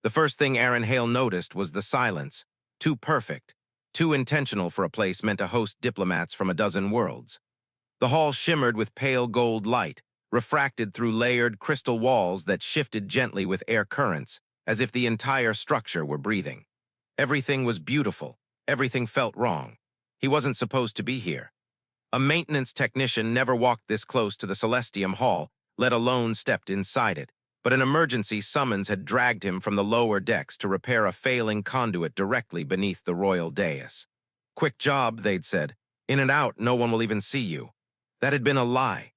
The first thing Arin Hale noticed was the silence, too perfect, too intentional for a place meant to host diplomats from a dozen worlds. The hall shimmered with pale gold light, refracted through layered crystal walls that shifted gently with air currents, as if the entire structure were breathing. Everything was beautiful. Everything felt wrong. He wasn't supposed to be here. A maintenance technician never walked this close to the Celestium Hall, let alone stepped inside it, but an emergency summons had dragged him from the lower decks to repair a failing conduit directly beneath the royal dais. "Quick job," they'd said. "In and out, no one will even see you." That had been a lie.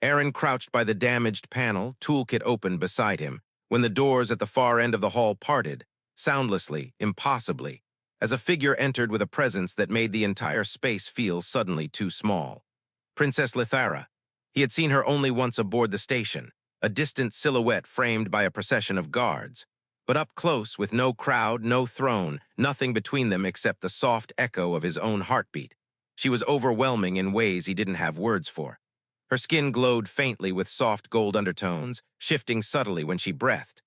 Arin crouched by the damaged panel, toolkit open beside him, when the doors at the far end of the hall parted, soundlessly, impossibly, as a figure entered with a presence that made the entire space feel suddenly too small. Princess Lythara. He had seen her only once aboard the station, a distant silhouette framed by a procession of guards. But up close, with no crowd, no throne, nothing between them except the soft echo of his own heartbeat, she was overwhelming in ways he didn't have words for. Her skin glowed faintly with soft gold undertones, shifting subtly when she breathed.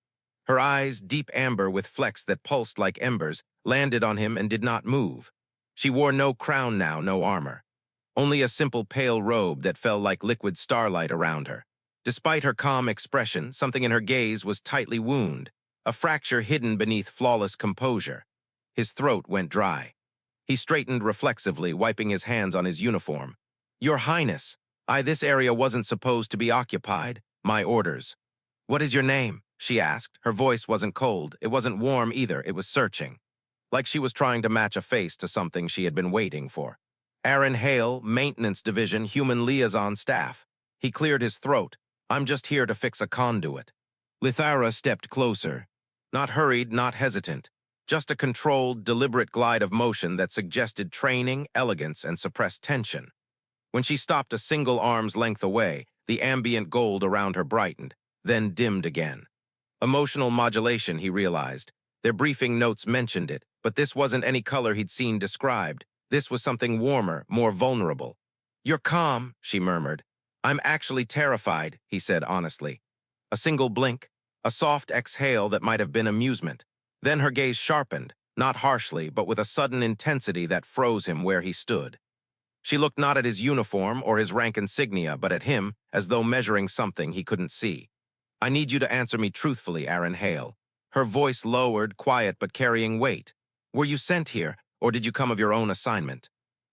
Her eyes, deep amber with flecks that pulsed like embers, landed on him and did not move. She wore no crown now, no armor. Only a simple pale robe that fell like liquid starlight around her. Despite her calm expression, something in her gaze was tightly wound, a fracture hidden beneath flawless composure. His throat went dry. He straightened reflexively, wiping his hands on his uniform. "Your Highness, this area wasn't supposed to be occupied. My orders." "What is your name?" she asked. Her voice wasn't cold. It wasn't warm either. It was searching. Like she was trying to match a face to something she had been waiting for. "Arin Hale, Maintenance Division, Human Liaison Staff." He cleared his throat. "I'm just here to fix a conduit." Lythara stepped closer. Not hurried, not hesitant. Just a controlled, deliberate glide of motion that suggested training, elegance, and suppressed tension. When she stopped a single arm's length away, the ambient gold around her brightened, then dimmed again. Emotional modulation, he realized. Their briefing notes mentioned it, but this wasn't any color he'd seen described. This was something warmer, more vulnerable. "You're calm," she murmured. "I'm actually terrified," he said honestly. A single blink, a soft exhale that might have been amusement. Then her gaze sharpened, not harshly, but with a sudden intensity that froze him where he stood. She looked not at his uniform or his rank insignia, but at him, as though measuring something he couldn't see. "I need you to answer me truthfully, Arin Hale." Her voice lowered, quiet but carrying weight. "Were you sent here, or did you come of your own assignment?"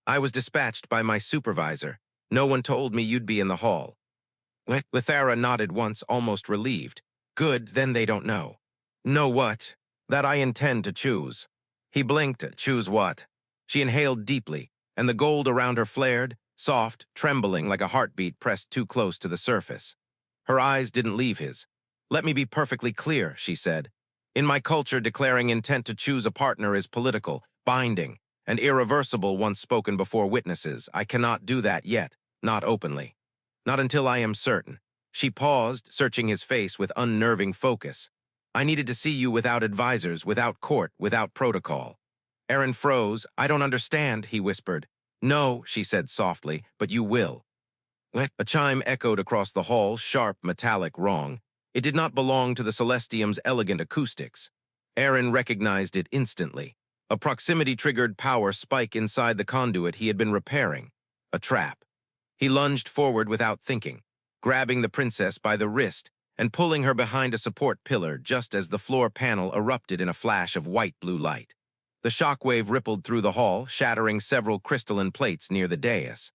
"I was dispatched by my supervisor. No one told me you'd be in the hall." Lythara nodded once, almost relieved. "Good, then they don't know." "Know what?" "That I intend to choose." He blinked. "Choose what?" She inhaled deeply, and the gold around her flared, soft, trembling like a heartbeat pressed too close to the surface. Her eyes didn't leave his. "Let me be perfectly clear," she said. "In my culture, declaring intent to choose a partner is political, binding, and irreversible once spoken before witnesses. I cannot do that yet, not openly. Not until I am certain." She paused, searching his face with unnerving focus. "I needed to see you without advisors, without court, without protocol." Arin froze. "I don't understand," he whispered. "No," she said softly, "but you will." A chime echoed across the hall, sharp, metallic, wrong. It did not belong to the Celestium's elegant acoustics. Arin recognized it instantly. A proximity-triggered power spike inside the conduit he had been repairing. A trap. He lunged forward without thinking, grabbing the princess by the wrist and pulling her behind a support pillar just as the floor panel erupted in a flash of white-blue light. The shockwave rippled through the hall, shattering several crystalline plates near the dais.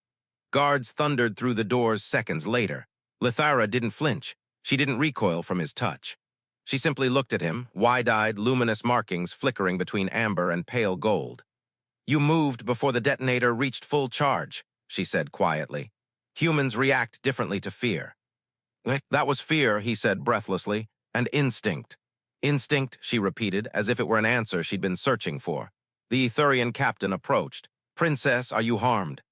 Guards thundered through the doors seconds later. Lythara didn't flinch. She didn't recoil from his touch. She simply looked at him, wide-eyed, luminous markings flickering between amber and pale gold. "You moved before the detonator reached full charge," she said quietly. "Humans react differently to fear." "That was fear," he said breathlessly, "and instinct." "Instinct," she repeated, as if it were an answer she'd been searching for. The Etherian captain approached. "Princess, are you harmed?"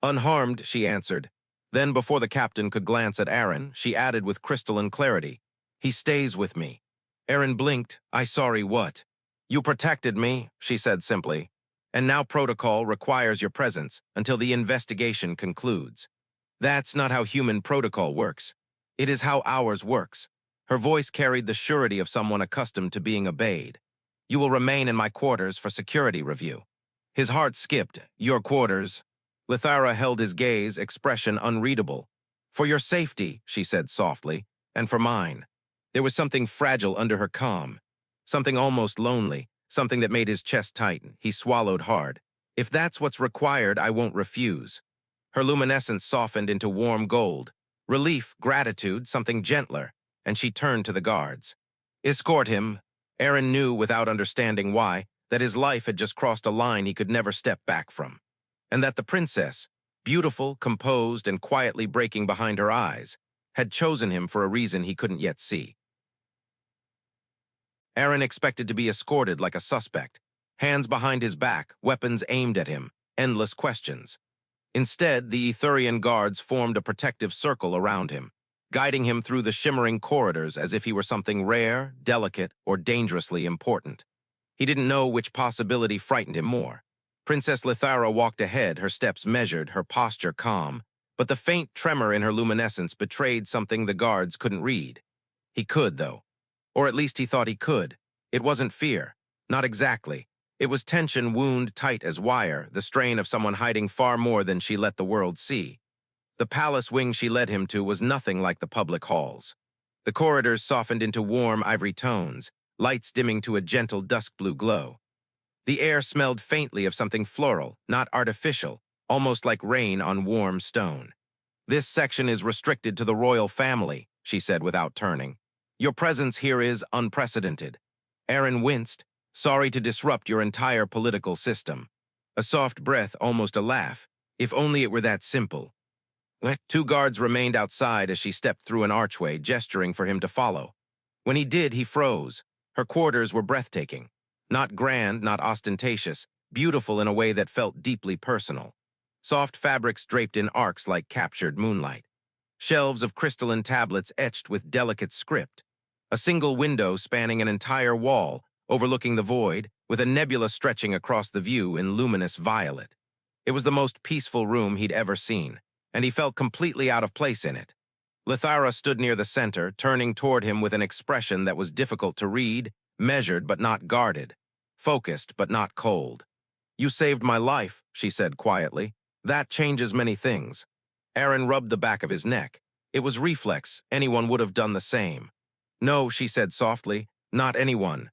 "Unharmed," she answered. Then, before the captain could glance at Arin, she added with crystalline clarity, "He stays with me." Arin blinked. "I sorry what?" "You protected me," she said simply. "And now protocol requires your presence until the investigation concludes." "That's not how human protocol works. It is how ours works." Her voice carried the surety of someone accustomed to being obeyed. "You will remain in my quarters for security review." His heart skipped. "Your quarters?" Lythara held his gaze, expression unreadable. "For your safety," she said softly, "and for mine." There was something fragile under her calm, something almost lonely, something that made his chest tighten. He swallowed hard. "If that's what's required, I won't refuse." Her luminescence softened into warm gold. Relief, gratitude, something gentler, and she turned to the guards. "Escort him." Arin knew, without understanding why, that his life had just crossed a line he could never step back from, and that the princess, beautiful, composed, and quietly breaking behind her eyes, had chosen him for a reason he couldn't yet see. Arin expected to be escorted like a suspect, hands behind his back, weapons aimed at him, endless questions. Instead, the Etherian guards formed a protective circle around him, guiding him through the shimmering corridors as if he were something rare, delicate, or dangerously important. He didn't know which possibility frightened him more. Princess Lythara walked ahead, her steps measured, her posture calm, but the faint tremor in her luminescence betrayed something the guards couldn't read. He could, though. Or at least he thought he could. It wasn't fear. Not exactly. It was tension wound tight as wire, the strain of someone hiding far more than she let the world see. The palace wing she led him to was nothing like the public halls. The corridors softened into warm ivory tones, lights dimming to a gentle dusk blue glow. The air smelled faintly of something floral, not artificial, almost like rain on warm stone. "This section is restricted to the royal family," she said without turning. "Your presence here is unprecedented." Arin winced. "Sorry to disrupt your entire political system." A soft breath, almost a laugh. If only it were that simple. Two guards remained outside as she stepped through an archway, gesturing for him to follow. When he did, he froze. Her quarters were breathtaking. Not grand, not ostentatious, beautiful in a way that felt deeply personal. Soft fabrics draped in arcs like captured moonlight. Shelves of crystalline tablets etched with delicate script. A single window spanning an entire wall, overlooking the void, with a nebula stretching across the view in luminous violet. It was the most peaceful room he'd ever seen, and he felt completely out of place in it. Lythara stood near the center, turning toward him with an expression that was difficult to read, measured but not guarded, focused but not cold. "You saved my life," she said quietly. "That changes many things." Arin rubbed the back of his neck. It was reflex. Anyone would have done the same. "No," she said softly, "not anyone."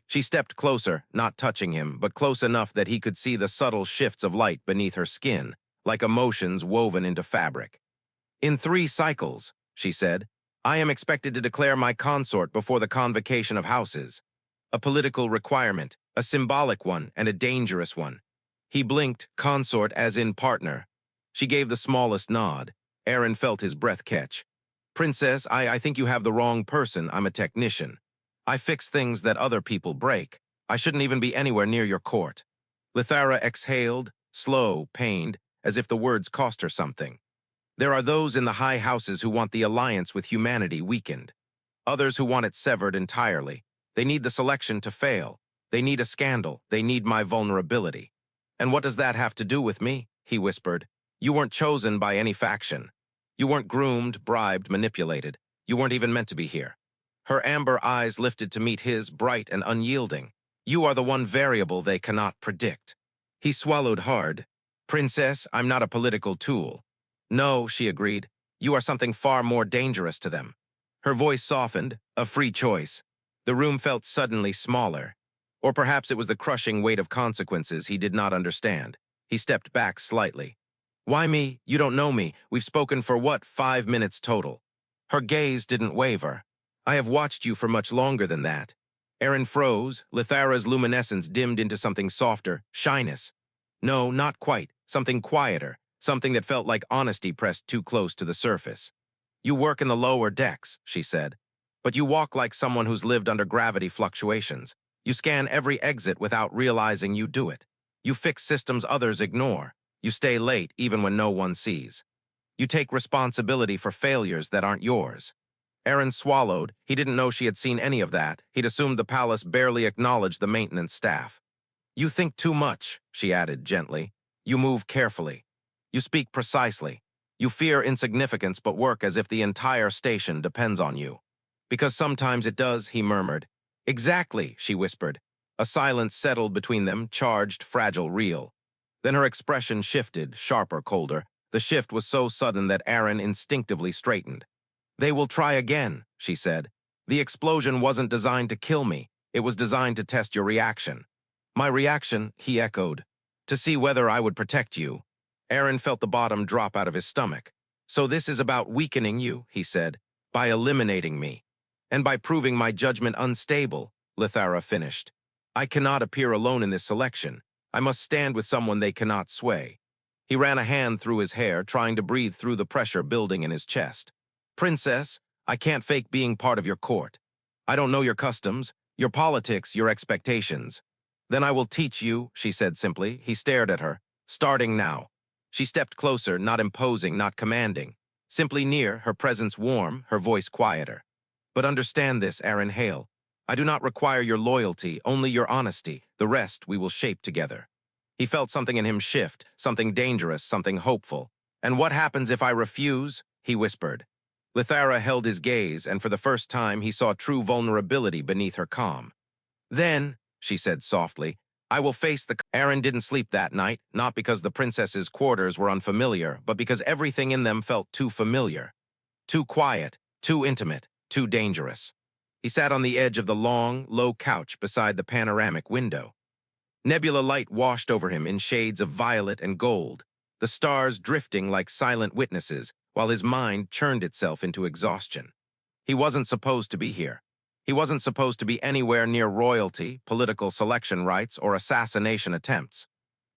She stepped closer, not touching him, but close enough that he could see the subtle shifts of light beneath her skin, like emotions woven into fabric. "In 3 cycles," she said, "I am expected to declare my consort before the convocation of houses. A political requirement, a symbolic one, and a dangerous one." He blinked, consort as in partner. She gave the smallest nod. Arin felt his breath catch. "Princess, I think you have the wrong person. I'm a technician. I fix things that other people break. I shouldn't even be anywhere near your court." Lythara exhaled, slow, pained, as if the words cost her something. "There are those in the high houses who want the alliance with humanity weakened. Others who want it severed entirely. They need the selection to fail. They need a scandal. They need my vulnerability." "And what does that have to do with me?" he whispered. "You weren't chosen by any faction. You weren't groomed, bribed, manipulated. You weren't even meant to be here." Her amber eyes lifted to meet his, bright and unyielding. "You are the one variable they cannot predict." He swallowed hard. "Princess, I'm not a political tool." "No," she agreed. "You are something far more dangerous to them." Her voice softened, a free choice. The room felt suddenly smaller. Or perhaps it was the crushing weight of consequences he did not understand. He stepped back slightly. "Why me? You don't know me. We've spoken for what, 5 minutes total?" Her gaze didn't waver. "I have watched you for much longer than that." Arin froze. Lythara's luminescence dimmed into something softer, shyness. No, not quite. Something quieter. Something that felt like honesty pressed too close to the surface. "You work in the lower decks," she said. "But you walk like someone who's lived under gravity fluctuations. You scan every exit without realizing you do it. You fix systems others ignore. You stay late even when no one sees. You take responsibility for failures that aren't yours." Arin swallowed. He didn't know she had seen any of that. He'd assumed the palace barely acknowledged the maintenance staff. "You think too much," she added gently. "You move carefully. You speak precisely. You fear insignificance but work as if the entire station depends on you." Because sometimes it does, he murmured. Exactly, she whispered. A silence settled between them, charged, fragile, real. Then her expression shifted, sharper, colder. The shift was so sudden that Arin instinctively straightened. They will try again, she said. The explosion wasn't designed to kill me. It was designed to test your reaction. My reaction, he echoed. To see whether I would protect you. Arin felt the bottom drop out of his stomach. So this is about weakening you, he said, by eliminating me. And by proving my judgment unstable, Lythara finished. I cannot appear alone in this selection. I must stand with someone they cannot sway. He ran a hand through his hair, trying to breathe through the pressure building in his chest. Princess, I can't fake being part of your court. I don't know your customs, your politics, your expectations. Then I will teach you, she said simply. He stared at her. Starting now. She stepped closer, not imposing, not commanding. Simply near, her presence warm, her voice quieter. But understand this, Arin Hale. I do not require your loyalty, only your honesty. The rest we will shape together. He felt something in him shift, something dangerous, something hopeful. And what happens if I refuse? He whispered. Lythara held his gaze, and for the first time he saw true vulnerability beneath her calm. Then, she said softly, I will face the... Arin didn't sleep that night, not because the princess's quarters were unfamiliar, but because everything in them felt too familiar. Too quiet, too intimate, too dangerous. He sat on the edge of the long, low couch beside the panoramic window. Nebula light washed over him in shades of violet and gold, the stars drifting like silent witnesses, while his mind churned itself into exhaustion. He wasn't supposed to be here. He wasn't supposed to be anywhere near royalty, political selection rites, or assassination attempts.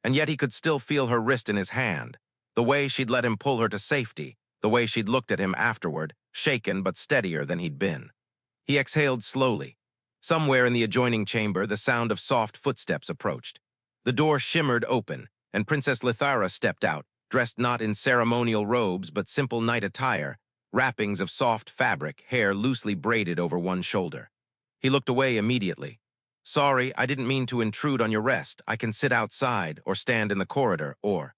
And yet he could still feel her wrist in his hand, the way she'd let him pull her to safety, the way she'd looked at him afterward, shaken but steadier than he'd been. He exhaled slowly. Somewhere in the adjoining chamber, the sound of soft footsteps approached. The door shimmered open, and Princess Lythara stepped out, dressed not in ceremonial robes but simple night attire, wrappings of soft fabric, hair loosely braided over one shoulder. He looked away immediately. Sorry, I didn't mean to intrude on your rest. I can sit outside, or stand in the corridor, or...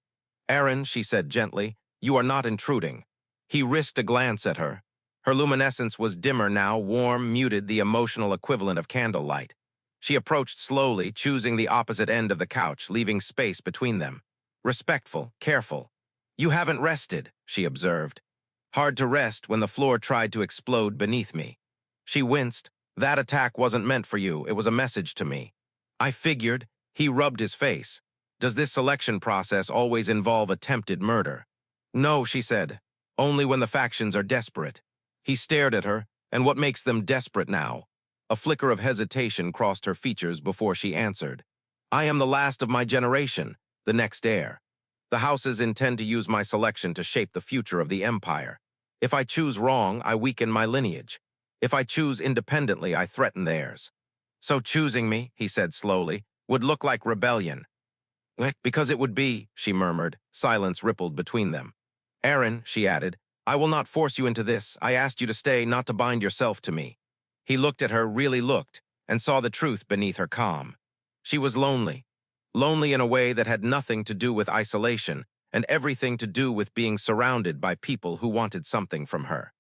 Arin, she said gently, you are not intruding. He risked a glance at her. Her luminescence was dimmer now, warm, muted, the emotional equivalent of candlelight. She approached slowly, choosing the opposite end of the couch, leaving space between them. Respectful, careful. You haven't rested, she observed. Hard to rest when the floor tried to explode beneath me. She winced. That attack wasn't meant for you. It was a message to me. I figured. He rubbed his face. Does this selection process always involve attempted murder? No, she said. Only when the factions are desperate. He stared at her, and what makes them desperate now? A flicker of hesitation crossed her features before she answered. I am the last of my generation, the next heir. The houses intend to use my selection to shape the future of the empire. If I choose wrong, I weaken my lineage. If I choose independently, I threaten theirs. So choosing me, he said slowly, would look like rebellion. Because it would be, she murmured. Silence rippled between them. Arin, she added, I will not force you into this. I asked you to stay, not to bind yourself to me. He looked at her, really looked, and saw the truth beneath her calm. She was lonely. Lonely in a way that had nothing to do with isolation, and everything to do with being surrounded by people who wanted something from her,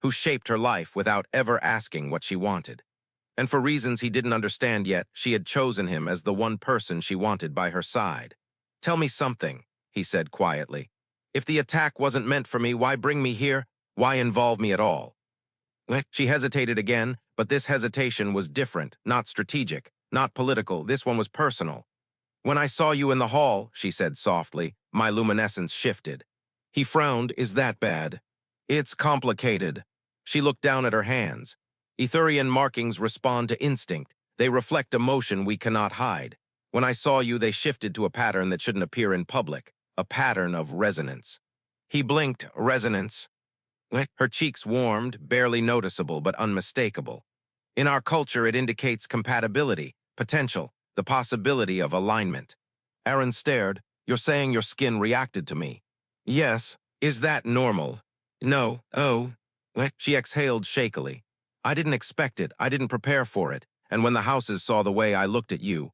who shaped her life without ever asking what she wanted. And for reasons he didn't understand yet, she had chosen him as the one person she wanted by her side. Tell me something, he said quietly. If the attack wasn't meant for me, why bring me here? Why involve me at all? She hesitated again, but this hesitation was different, not strategic, not political. This one was personal. When I saw you in the hall, she said softly, my luminescence shifted. He frowned. Is that bad? It's complicated. She looked down at her hands. Etherian markings respond to instinct. They reflect emotion we cannot hide. When I saw you, they shifted to a pattern that shouldn't appear in public, a pattern of resonance. He blinked. Resonance. Her cheeks warmed, barely noticeable but unmistakable. In our culture, it indicates compatibility, potential, the possibility of alignment. Arin stared. You're saying your skin reacted to me? Yes. Is that normal? No. Oh. She exhaled shakily. I didn't expect it. I didn't prepare for it. And when the houses saw the way I looked at you.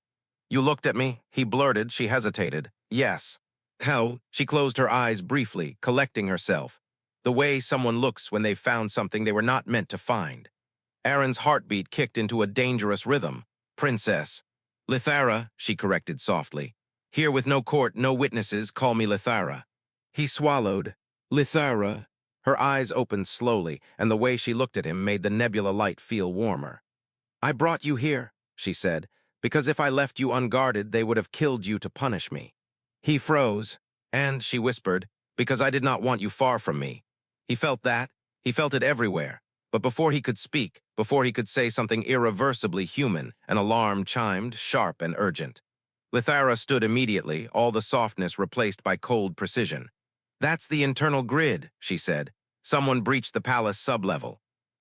You looked at me? He blurted. She hesitated. Yes. How? She closed her eyes briefly, collecting herself. The way someone looks when they've found something they were not meant to find. Arin's heartbeat kicked into a dangerous rhythm. Princess. Lythara, she corrected softly. Here with no court, no witnesses, call me Lythara. He swallowed. Lythara. Her eyes opened slowly, and the way she looked at him made the nebula light feel warmer. I brought you here, she said, because if I left you unguarded, they would have killed you to punish me. He froze, and, she whispered, because I did not want you far from me. He felt that. He felt it everywhere. But before he could speak, before he could say something irreversibly human, an alarm chimed, sharp and urgent. Lythara stood immediately, all the softness replaced by cold precision. That's the internal grid, she said. Someone breached the palace sublevel.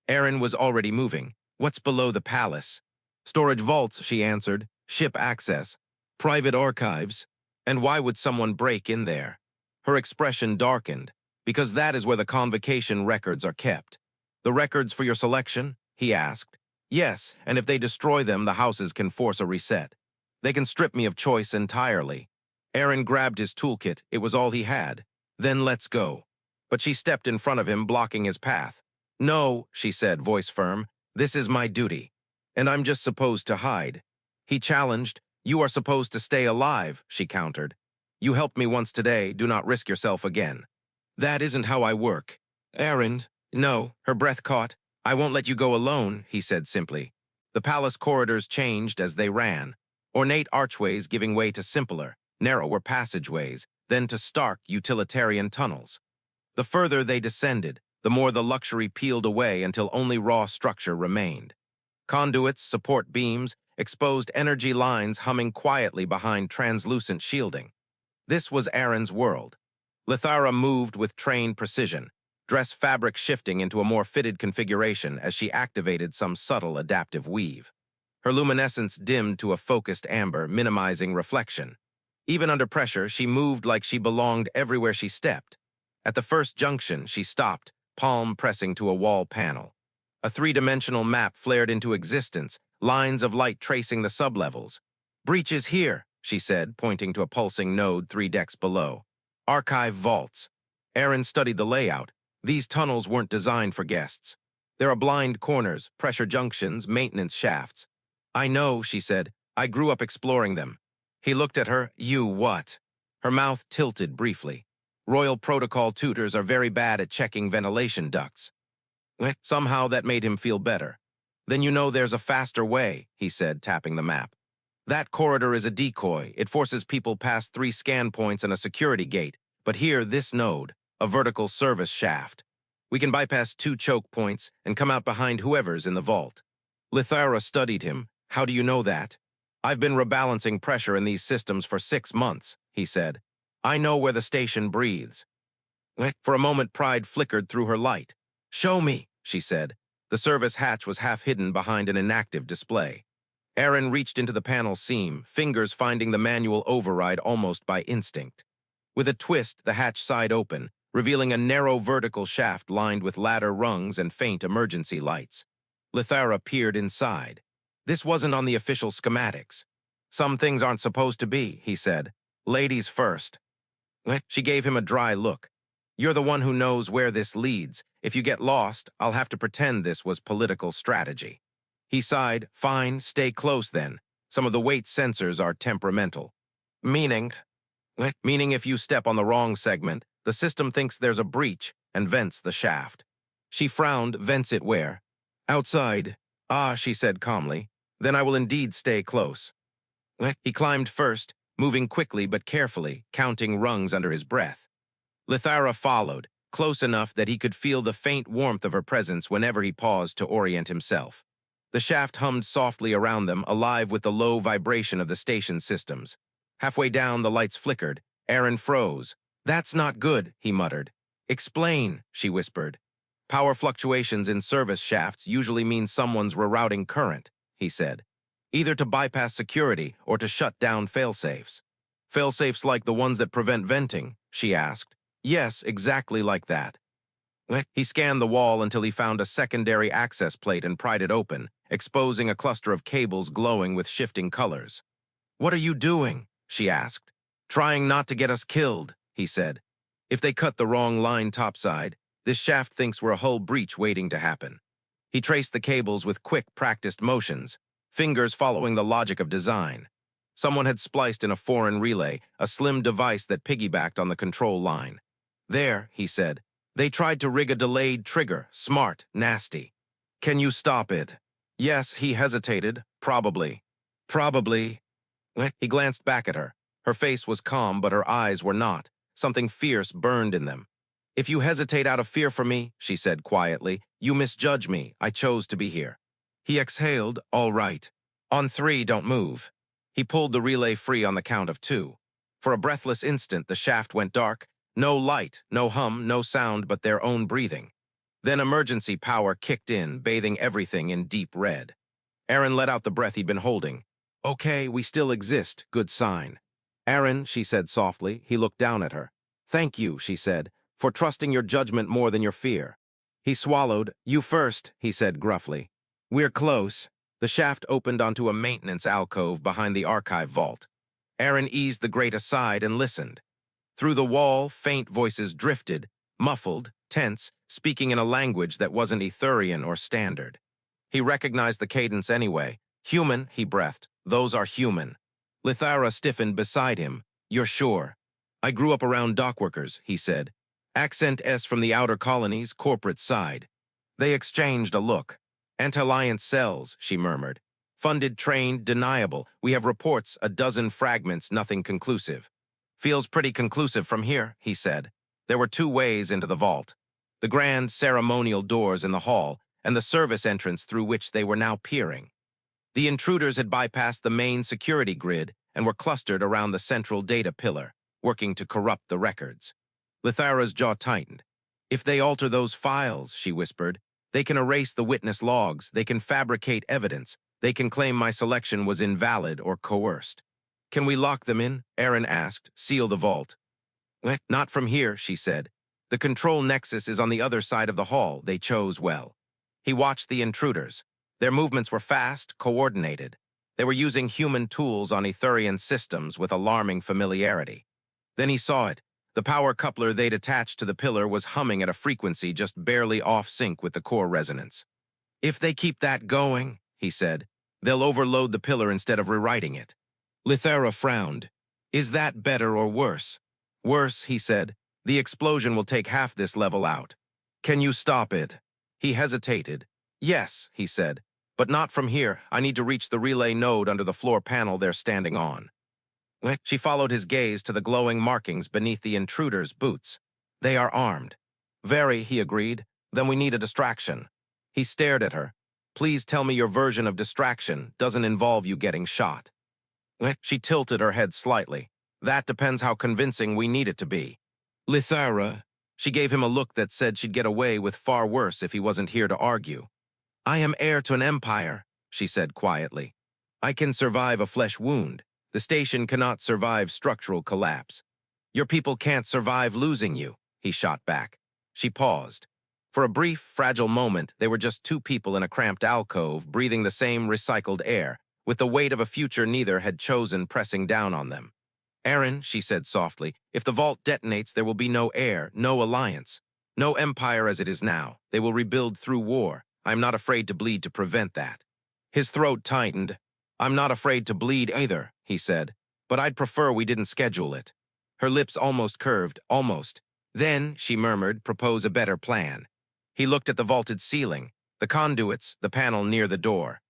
Arin was already moving. What's below the palace? Storage vaults, she answered. Ship access. Private archives. And why would someone break in there? Her expression darkened. Because that is where the convocation records are kept. The records for your selection? He asked. Yes, and if they destroy them, the houses can force a reset. They can strip me of choice entirely. Arin grabbed his toolkit. It was all he had. Then let's go. But she stepped in front of him, blocking his path. No, she said, voice firm. This is my duty. And I'm just supposed to hide. He challenged. You are supposed to stay alive, she countered. You helped me once today. Do not risk yourself again. That isn't how I work. Arin. No, her breath caught. I won't let you go alone, he said simply. The palace corridors changed as they ran. Ornate archways giving way to simpler, narrower passageways, then to stark utilitarian tunnels. The further they descended, the more the luxury peeled away until only raw structure remained. Conduits, support beams, exposed energy lines humming quietly behind translucent shielding. This was Arin's world. Lythara moved with trained precision, dress fabric shifting into a more fitted configuration as she activated some subtle adaptive weave. Her luminescence dimmed to a focused amber, minimizing reflection. Even under pressure, she moved like she belonged everywhere she stepped. At the first junction, she stopped, palm pressing to a wall panel. A three-dimensional map flared into existence, lines of light tracing the sublevels. Breach is here, she said, pointing to a pulsing node 3 decks below. Archive vaults. Arin studied the layout. These tunnels weren't designed for guests. There are blind corners, pressure junctions, maintenance shafts. I know, she said. I grew up exploring them. He looked at her. You what? Her mouth tilted briefly. Royal protocol tutors are very bad at checking ventilation ducts. Somehow that made him feel better. Then you know there's a faster way, he said, tapping the map. That corridor is a decoy. It forces people past 3 scan points and a security gate. But here, this node, a vertical service shaft. We can bypass 2 choke points and come out behind whoever's in the vault. Lythara studied him. How do you know that? I've been rebalancing pressure in these systems for 6 months, he said. I know where the station breathes. For a moment, pride flickered through her light. Show me, she said. The service hatch was half hidden behind an inactive display. Arin reached into the panel seam, fingers finding the manual override almost by instinct. With a twist, the hatch side open, revealing a narrow vertical shaft lined with ladder rungs and faint emergency lights. Lythara peered inside. This wasn't on the official schematics. Some things aren't supposed to be, he said. Ladies first. She gave him a dry look. You're the one who knows where this leads. If you get lost, I'll have to pretend this was political strategy. He sighed. Fine, stay close then. Some of the weight sensors are temperamental. Meaning? Meaning if you step on the wrong segment, the system thinks there's a breach and vents the shaft. She frowned. Vents it where? Outside. Ah, she said calmly. Then I will indeed stay close. He climbed first, moving quickly but carefully, counting rungs under his breath. Lythara followed, close enough that he could feel the faint warmth of her presence whenever he paused to orient himself. The shaft hummed softly around them, alive with the low vibration of the station systems. Halfway down, the lights flickered. Arin froze. That's not good, he muttered. Explain, she whispered. Power fluctuations in service shafts usually mean someone's rerouting current, he said. Either to bypass security or to shut down failsafes. Failsafes like the ones that prevent venting, she asked. Yes, exactly like that. He scanned the wall until he found a secondary access plate and pried it open, exposing a cluster of cables glowing with shifting colors. What are you doing? She asked. Trying not to get us killed, he said. If they cut the wrong line topside, this shaft thinks we're a hull breach waiting to happen. He traced the cables with quick, practiced motions, fingers following the logic of design. Someone had spliced in a foreign relay, a slim device that piggybacked on the control line. There, he said. They tried to rig a delayed trigger. Smart, nasty. Can you stop it? Yes, he hesitated. Probably. Probably. He glanced back at her. Her face was calm, but her eyes were not. Something fierce burned in them. If you hesitate out of fear for me, she said quietly, you misjudge me. I chose to be here. He exhaled. All right. On 3, don't move. He pulled the relay free on the count of 2. For a breathless instant, the shaft went dark. No light, no hum, no sound but their own breathing. Then emergency power kicked in, bathing everything in deep red. Arin let out the breath he'd been holding. Okay, we still exist. Good sign. Arin, she said softly. He looked down at her. Thank you, she said, for trusting your judgment more than your fear. He swallowed. You first, he said gruffly. We're close. The shaft opened onto a maintenance alcove behind the archive vault. Arin eased the grate aside and listened. Through the wall, faint voices drifted, muffled, tense, speaking in a language that wasn't Etherian or standard. He recognized the cadence anyway. Human, he breathed. Those are human. Lythara stiffened beside him. You're sure? I grew up around dockworkers, he said. Accent S from the outer colony's corporate side. They exchanged a look. Anti-Alliance cells, she murmured. Funded, trained, deniable. We have reports, a dozen fragments, nothing conclusive. Feels pretty conclusive from here, he said. There were 2 ways into the vault. The grand ceremonial doors in the hall and the service entrance through which they were now peering. The intruders had bypassed the main security grid and were clustered around the central data pillar, working to corrupt the records. Lythara's jaw tightened. If they alter those files, she whispered, they can erase the witness logs, they can fabricate evidence, they can claim my selection was invalid or coerced. Can we lock them in? Arin asked. Seal the vault. Not from here, she said. The control nexus is on the other side of the hall. They chose well. He watched the intruders. Their movements were fast, coordinated. They were using human tools on Etherian systems with alarming familiarity. Then he saw it. The power coupler they'd attached to the pillar was humming at a frequency just barely off sync with the core resonance. If they keep that going, he said, they'll overload the pillar instead of rewriting it. Lythara frowned. Is that better or worse? Worse, he said. The explosion will take half this level out. Can you stop it? He hesitated. Yes, he said, but not from here. I need to reach the relay node under the floor panel they're standing on. She followed his gaze to the glowing markings beneath the intruder's boots. They are armed. Very, he agreed. Then we need a distraction. He stared at her. Please tell me your version of distraction doesn't involve you getting shot. She tilted her head slightly. That depends how convincing we need it to be. Lythara. She gave him a look that said she'd get away with far worse if he wasn't here to argue. I am heir to an empire, she said quietly. I can survive a flesh wound. The station cannot survive structural collapse. Your people can't survive losing you, he shot back. She paused. For a brief, fragile moment, they were just 2 people in a cramped alcove, breathing the same recycled air, with the weight of a future neither had chosen pressing down on them. Arin, she said softly, if the vault detonates, there will be no heir, no alliance, no empire as it is now. They will rebuild through war. I am not afraid to bleed to prevent that. His throat tightened. I'm not afraid to bleed either, he said, but I'd prefer we didn't schedule it. Her lips almost curved, almost. Then, she murmured, propose a better plan. He looked at the vaulted ceiling, the conduits, the panel near the door.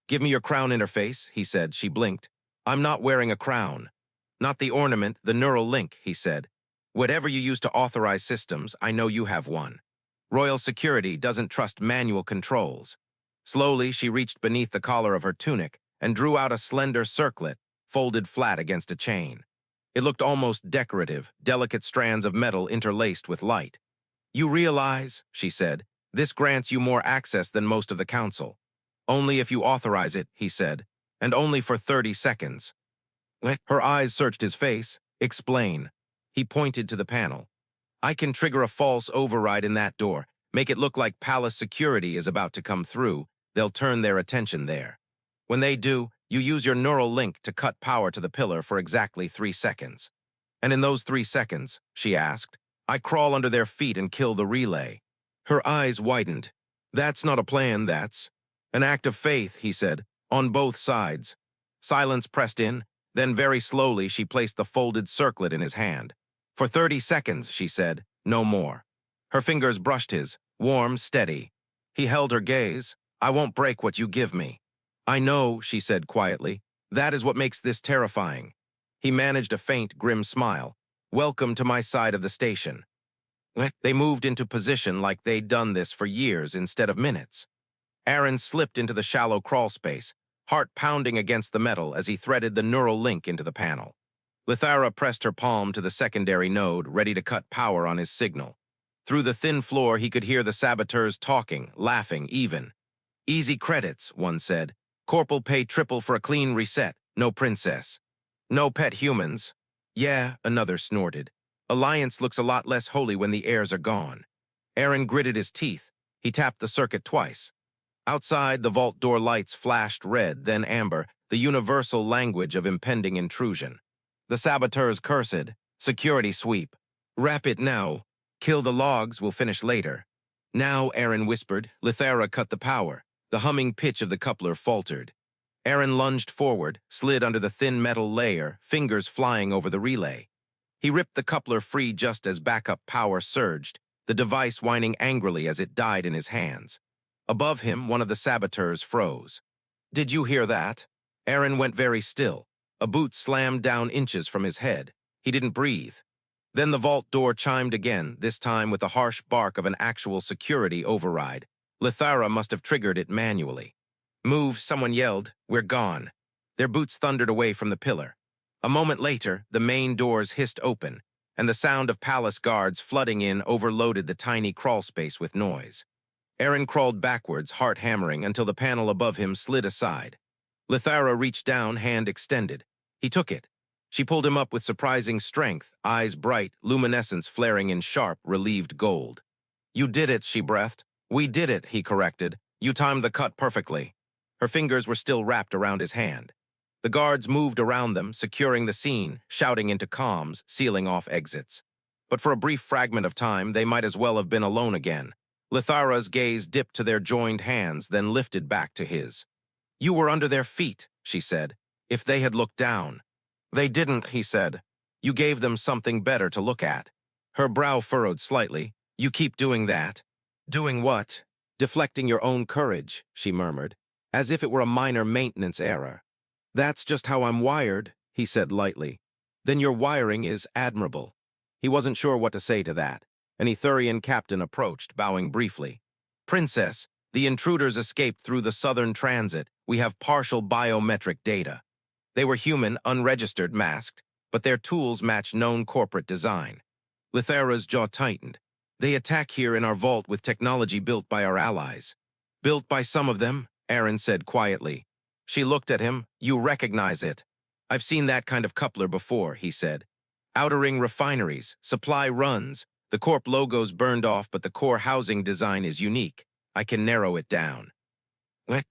Give me your crown interface, he said. She blinked. I'm not wearing a crown. Not the ornament, the neural link, he said. Whatever you use to authorize systems, I know you have one. Royal security doesn't trust manual controls. Slowly, she reached beneath the collar of her tunic and drew out a slender circlet, folded flat against a chain. It looked almost decorative, delicate strands of metal interlaced with light. You realize, she said, this grants you more access than most of the council. Only if you authorize it, he said, and only for 30 seconds. Her eyes searched his face. Explain. He pointed to the panel. I can trigger a false override in that door, make it look like palace security is about to come through. They'll turn their attention there. When they do, you use your neural link to cut power to the pillar for exactly 3 seconds. And in those 3 seconds, she asked, I crawl under their feet and kill the relay. Her eyes widened. That's not a plan, that's an act of faith, he said, on both sides. Silence pressed in, then very slowly she placed the folded circlet in his hand. For 30 seconds, she said, no more. Her fingers brushed his, warm, steady. He held her gaze. I won't break what you give me. I know, she said quietly. That is what makes this terrifying. He managed a faint, grim smile. Welcome to my side of the station. They moved into position like they'd done this for years instead of minutes. Arin slipped into the shallow crawl space, heart pounding against the metal as he threaded the neural link into the panel. Lythara pressed her palm to the secondary node, ready to cut power on his signal. Through the thin floor, he could hear the saboteurs talking, laughing, even. Easy credits, one said. Corporal pay triple for a clean reset. No princess. No pet humans. Yeah, another snorted. Alliance looks a lot less holy when the heirs are gone. Arin gritted his teeth. He tapped the circuit twice. Outside, the vault door lights flashed red, then amber, the universal language of impending intrusion. The saboteurs cursed. Security sweep. Wrap it now. Kill the logs, we'll finish later. Now, Arin whispered. Lythara cut the power. The humming pitch of the coupler faltered. Arin lunged forward, slid under the thin metal layer, fingers flying over the relay. He ripped the coupler free just as backup power surged, the device whining angrily as it died in his hands. Above him, one of the saboteurs froze. Did you hear that? Arin went very still. A boot slammed down inches from his head. He didn't breathe. Then the vault door chimed again, this time with the harsh bark of an actual security override. Lythara must have triggered it manually. Move, someone yelled. We're gone. Their boots thundered away from the pillar. A moment later, the main doors hissed open, and the sound of palace guards flooding in overloaded the tiny crawl space with noise. Arin crawled backwards, heart hammering, until the panel above him slid aside. Lythara reached down, hand extended. He took it. She pulled him up with surprising strength, eyes bright, luminescence flaring in sharp, relieved gold. You did it, she breathed. We did it, he corrected. You timed the cut perfectly. Her fingers were still wrapped around his hand. The guards moved around them, securing the scene, shouting into comms, sealing off exits. But for a brief fragment of time, they might as well have been alone again. Lythara's gaze dipped to their joined hands, then lifted back to his. You were under their feet, she said. If they had looked down. They didn't, he said. You gave them something better to look at. Her brow furrowed slightly. You keep doing that. Doing what? Deflecting your own courage, she murmured, as if it were a minor maintenance error. That's just how I'm wired, he said lightly. Then your wiring is admirable. He wasn't sure what to say to that. An Etherian captain approached, bowing briefly. Princess, the intruders escaped through the southern transit. We have partial biometric data. They were human, unregistered, masked, but their tools match known corporate design. Lythara's jaw tightened. They attack here in our vault with technology built by our allies. Built by some of them, Arin said quietly. She looked at him. You recognize it. I've seen that kind of coupler before, he said. Outer ring refineries, supply runs. The corp logo's burned off, but the core housing design is unique. I can narrow it down.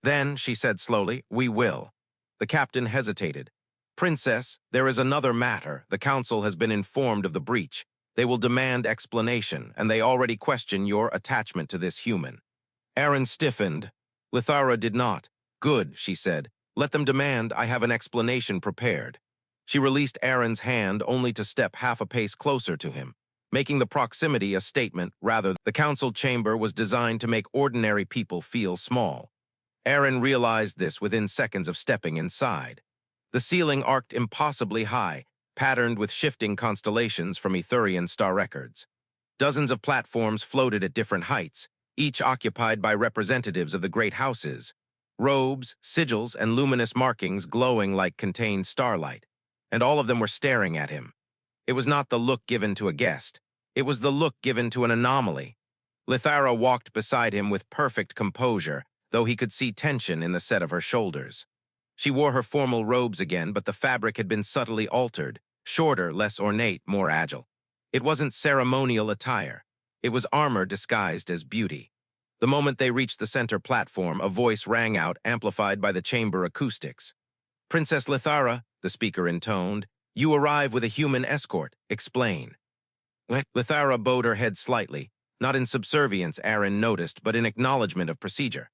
Then, she said slowly, we will. The captain hesitated. Princess, there is another matter. The council has been informed of the breach. They will demand explanation, and they already question your attachment to this human. Arin stiffened. Lythara did not. Good, she said. Let them demand. I have an explanation prepared. She released Arin's hand only to step half a pace closer to him, making the proximity a statement rather. The council chamber was designed to make ordinary people feel small. Arin realized this within seconds of stepping inside. The ceiling arced impossibly high, patterned with shifting constellations from Etherian star records. Dozens of platforms floated at different heights, each occupied by representatives of the great houses. Robes, sigils, and luminous markings glowing like contained starlight, and all of them were staring at him. It was not the look given to a guest. It was the look given to an anomaly. Lythara walked beside him with perfect composure, though he could see tension in the set of her shoulders. She wore her formal robes again, but the fabric had been subtly altered, shorter, less ornate, more agile. It wasn't ceremonial attire. It was armor disguised as beauty. The moment they reached the center platform, a voice rang out, amplified by the chamber acoustics. Princess Lythara, the speaker intoned, you arrive with a human escort. Explain. Lythara bowed her head slightly. Not in subservience, Arin noticed, but in acknowledgement of procedure.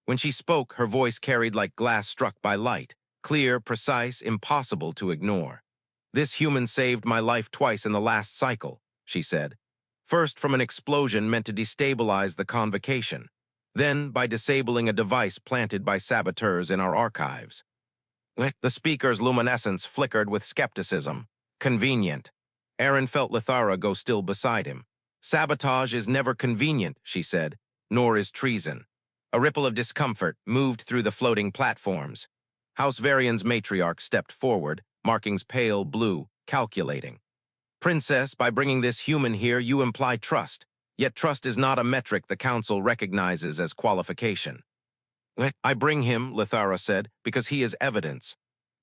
When she spoke, her voice carried like glass struck by light, clear, precise, impossible to ignore. "This human saved my life twice in the last cycle," she said. "First from an explosion meant to destabilize the convocation, then by disabling a device planted by saboteurs in our archives." The speaker's luminescence flickered with skepticism. Convenient. Arin felt Lythara go still beside him. "Sabotage is never convenient," she said, "nor is treason." A ripple of discomfort moved through the floating platforms. House Varian's matriarch stepped forward, markings pale blue, calculating. "Princess, by bringing this human here, you imply trust. Yet trust is not a metric the Council recognizes as qualification." "I bring him," Lythara said, "because he is evidence."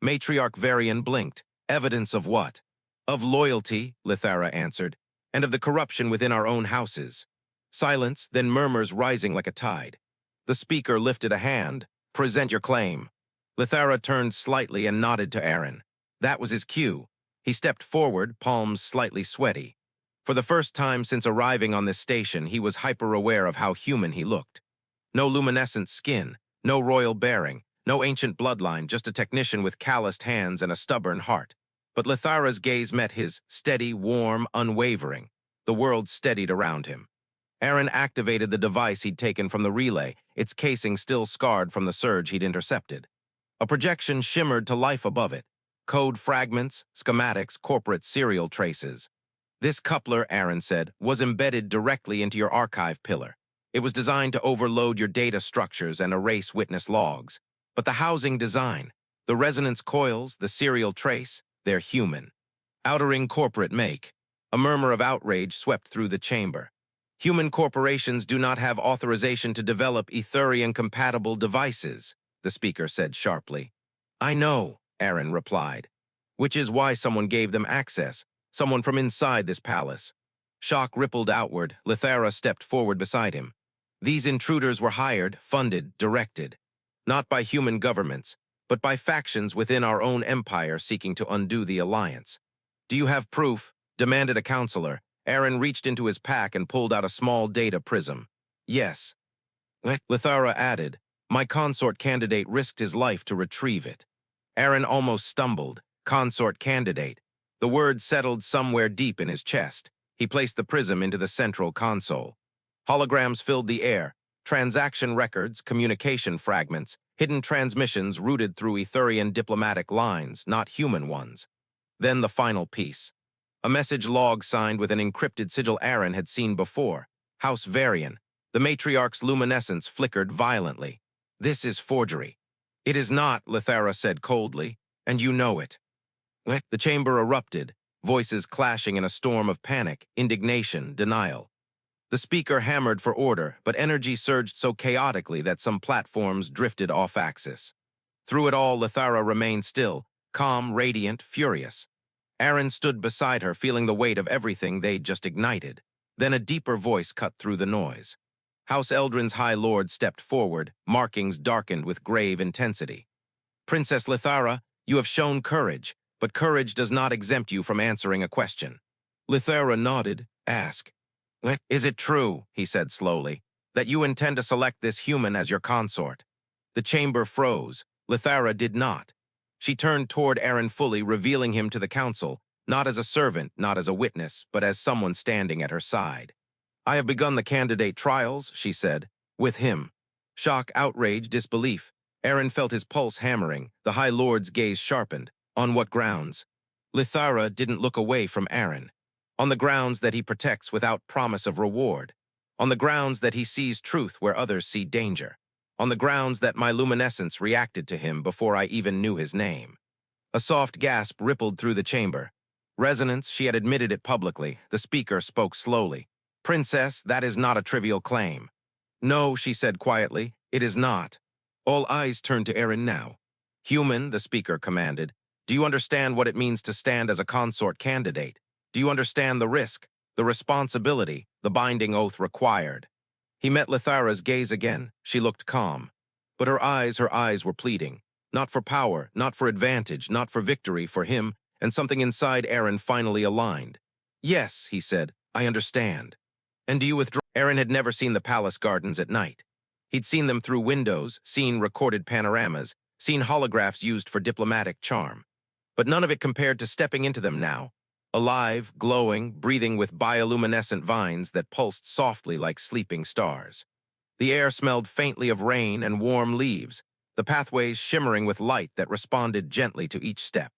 Matriarch Varian blinked. "Evidence of what?" "Of loyalty," Lythara answered, "and of the corruption within our own houses." Silence, then murmurs rising like a tide. The speaker lifted a hand. "Present your claim." Lythara turned slightly and nodded to Arin. That was his cue. He stepped forward, palms slightly sweaty. For the first time since arriving on this station, he was hyper-aware of how human he looked. No luminescent skin, no royal bearing, no ancient bloodline, just a technician with calloused hands and a stubborn heart. But Lythara's gaze met his, steady, warm, unwavering. The world steadied around him. Arin activated the device he'd taken from the relay, its casing still scarred from the surge he'd intercepted. A projection shimmered to life above it. Code fragments, schematics, corporate serial traces. "This coupler," Arin said, "was embedded directly into your archive pillar. It was designed to overload your data structures and erase witness logs. But the housing design, the resonance coils, the serial trace, they're human. Outering corporate make." A murmur of outrage swept through the chamber. "Human corporations do not have authorization to develop Etherian-compatible devices," the speaker said sharply. "I know," Arin replied. "Which is why someone gave them access, someone from inside this palace." Shock rippled outward. Lythara stepped forward beside him. "These intruders were hired, funded, directed, not by human governments, but by factions within our own empire seeking to undo the alliance." "Do you have proof?" demanded a counselor. Arin reached into his pack and pulled out a small data prism. "Yes." Lythara added, "My consort candidate risked his life to retrieve it." Arin almost stumbled. Consort candidate. The word settled somewhere deep in his chest. He placed the prism into the central console. Holograms filled the air. Transaction records, communication fragments, hidden transmissions routed through Etherian diplomatic lines, not human ones. Then the final piece. A message log signed with an encrypted sigil Arin had seen before. House Varian. The matriarch's luminescence flickered violently. "This is forgery." "It is not," Lythara said coldly, "and you know it." The chamber erupted, voices clashing in a storm of panic, indignation, denial. The speaker hammered for order, but energy surged so chaotically that some platforms drifted off-axis. Through it all, Lythara remained still, calm, radiant, furious. Arin stood beside her, feeling the weight of everything they'd just ignited. Then a deeper voice cut through the noise. House Eldrin's High Lord stepped forward, markings darkened with grave intensity. "Princess Lythara, you have shown courage, but courage does not exempt you from answering a question." Lythara nodded. "Ask." "Is it true," he said slowly, "that you intend to select this human as your consort?" The chamber froze. Lythara did not. She turned toward Arin fully, revealing him to the council, not as a servant, not as a witness, but as someone standing at her side. "I have begun the candidate trials," she said, "with him." Shock, outrage, disbelief. Arin felt his pulse hammering, the High Lord's gaze sharpened. "On what grounds?" Lythara didn't look away from Arin. "On the grounds that he protects without promise of reward. On the grounds that he sees truth where others see danger. On the grounds that my luminescence reacted to him before I even knew his name." A soft gasp rippled through the chamber. Resonance, she had admitted it publicly. The speaker spoke slowly. "Princess, that is not a trivial claim." "No," she said quietly, "it is not." All eyes turned to Arin now. "Human," the speaker commanded, "do you understand what it means to stand as a consort candidate? Do you understand the risk, the responsibility, the binding oath required?" He met Lythara's gaze again. She looked calm. But her eyes were pleading. Not for power, not for advantage, not for victory, for him, and something inside Arin finally aligned. "Yes," he said, "I understand." And do you withdraw? Arin had never seen the palace gardens at night. He'd seen them through windows, seen recorded panoramas, seen holographs used for diplomatic charm. But none of it compared to stepping into them now. Alive, glowing, breathing with bioluminescent vines that pulsed softly like sleeping stars. The air smelled faintly of rain and warm leaves, the pathways shimmering with light that responded gently to each step.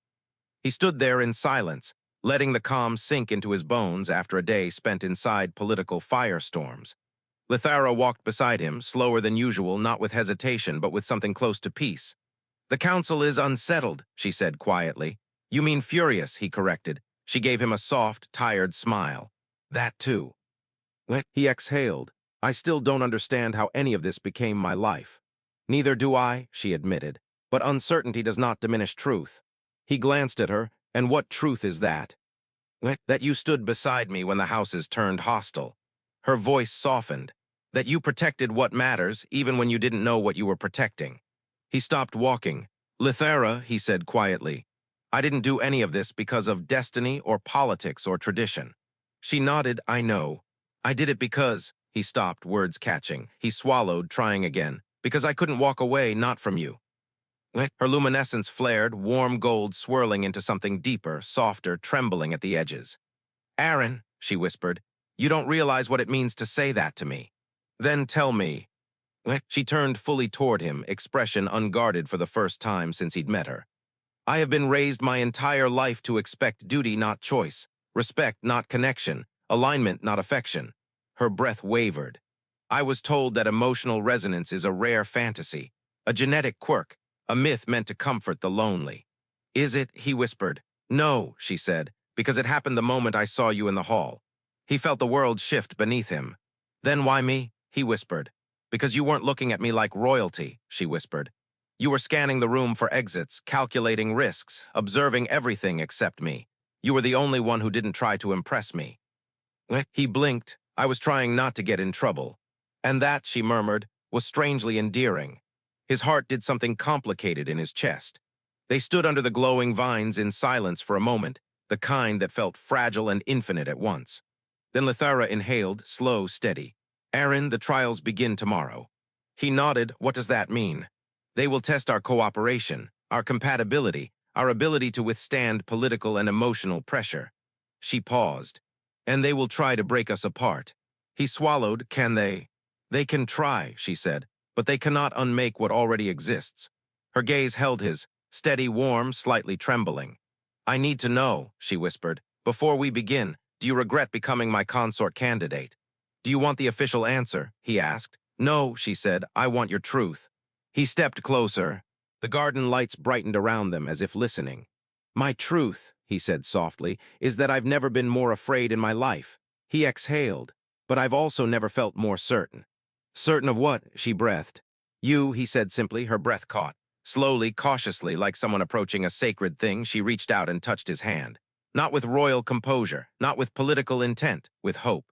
He stood there in silence, letting the calm sink into his bones after a day spent inside political firestorms. Lythara walked beside him, slower than usual, not with hesitation, but with something close to peace. "The council is unsettled," she said quietly. "You mean furious," he corrected. She gave him a soft, tired smile. "That too." He exhaled. "I still don't understand how any of this became my life." "Neither do I," she admitted. "But uncertainty does not diminish truth." He glanced at her. "And what truth is that?" "That you stood beside me when the houses turned hostile." Her voice softened. "That you protected what matters, even when you didn't know what you were protecting." He stopped walking. "Lythara," he said quietly, "I didn't do any of this because of destiny or politics or tradition." She nodded. "I know. I did it because—" He stopped, words catching. He swallowed, trying again. "Because I couldn't walk away, not from you." Her luminescence flared, warm gold swirling into something deeper, softer, trembling at the edges. "Arin," she whispered, "you don't realize what it means to say that to me." "Then tell me." She turned fully toward him, expression unguarded for the first time since he'd met her. "I have been raised my entire life to expect duty, not choice, respect, not connection, alignment, not affection." Her breath wavered. "I was told that emotional resonance is a rare fantasy, a genetic quirk, a myth meant to comfort the lonely." "Is it?" he whispered. "No," she said, "because it happened the moment I saw you in the hall." He felt the world shift beneath him. "Then why me?" he whispered. "Because you weren't looking at me like royalty," she whispered. "You were scanning the room for exits, calculating risks, observing everything except me. You were the only one who didn't try to impress me." He blinked. "I was trying not to get in trouble." "And that," she murmured, "was strangely endearing." His heart did something complicated in his chest. They stood under the glowing vines in silence for a moment, the kind that felt fragile and infinite at once. Then Lythara inhaled, slow, steady. "Arin, the trials begin tomorrow." He nodded. "What does that mean?" "They will test our cooperation, our compatibility, our ability to withstand political and emotional pressure." She paused. "And they will try to break us apart." He swallowed. "Can they?" "They can try," she said, "but they cannot unmake what already exists." Her gaze held his, steady, warm, slightly trembling. "I need to know," she whispered. "Before we begin, do you regret becoming my consort candidate?" "Do you want the official answer?" he asked. "No," she said, "I want your truth." He stepped closer. The garden lights brightened around them as if listening. "My truth," he said softly, "is that I've never been more afraid in my life." He exhaled. "But I've also never felt more certain." "Certain of what?" she breathed. "You," he said simply, her breath caught. Slowly, cautiously, like someone approaching a sacred thing, she reached out and touched his hand. Not with royal composure, not with political intent, with hope.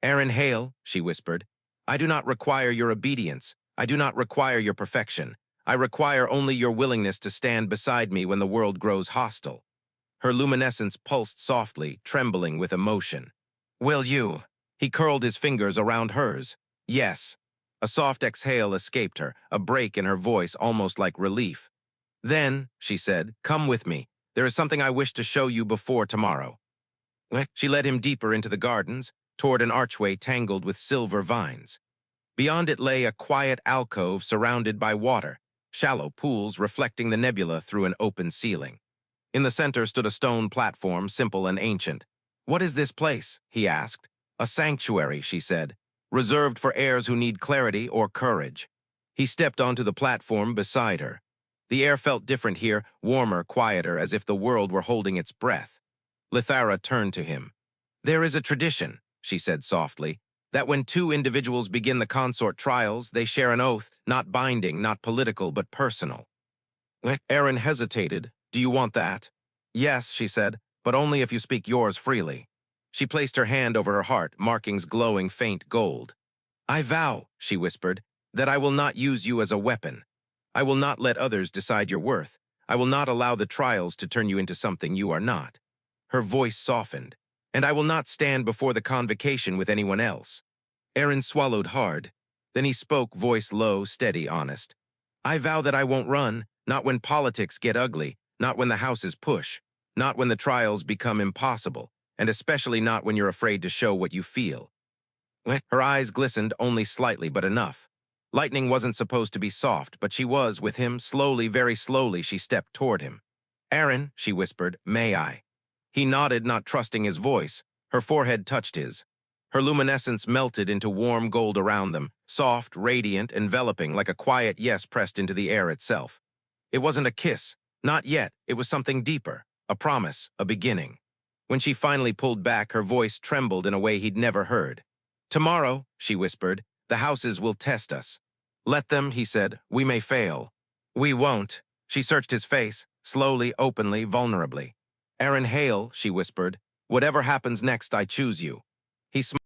"Arin Hale," she whispered, "I do not require your obedience. I do not require your perfection. I require only your willingness to stand beside me when the world grows hostile." Her luminescence pulsed softly, trembling with emotion. "Will you?" He curled his fingers around hers. "Yes." A soft exhale escaped her, a break in her voice almost like relief. "Then," she said, "come with me. There is something I wish to show you before tomorrow." She led him deeper into the gardens, toward an archway tangled with silver vines. Beyond it lay a quiet alcove surrounded by water, shallow pools reflecting the nebula through an open ceiling. In the center stood a stone platform, simple and ancient. "What is this place?" he asked. "A sanctuary," she said, "reserved for heirs who need clarity or courage." He stepped onto the platform beside her. The air felt different here, warmer, quieter, as if the world were holding its breath. Lythara turned to him. "There is a tradition," she said softly, "that when two individuals begin the consort trials, they share an oath, not binding, not political, but personal." Arin hesitated. "Do you want that?" "Yes," she said, "but only if you speak yours freely." She placed her hand over her heart, markings glowing faint gold. "I vow," she whispered, "that I will not use you as a weapon. I will not let others decide your worth. I will not allow the trials to turn you into something you are not." Her voice softened. and I will not stand before the convocation with anyone else. Arin swallowed hard. Then he spoke, voice low, steady, honest. I vow that I won't run, not when politics get ugly, not when the houses push, not when the trials become impossible, and especially not when you're afraid to show what you feel. Her eyes glistened only slightly, but enough. Lightning wasn't supposed to be soft, but she was with him. Slowly, very slowly, she stepped toward him. Arin, she whispered, may I? He nodded, not trusting his voice. Her forehead touched his. Her luminescence melted into warm gold around them, soft, radiant, enveloping, like a quiet yes pressed into the air itself. It wasn't a kiss. Not yet. It was something deeper. A promise, a beginning. When she finally pulled back, her voice trembled in a way he'd never heard. Tomorrow, she whispered, the houses will test us. Let them, he said. We may fail. We won't. She searched his face, slowly, openly, vulnerably. Arin Hale, she whispered. Whatever happens next, I choose you. He smiled.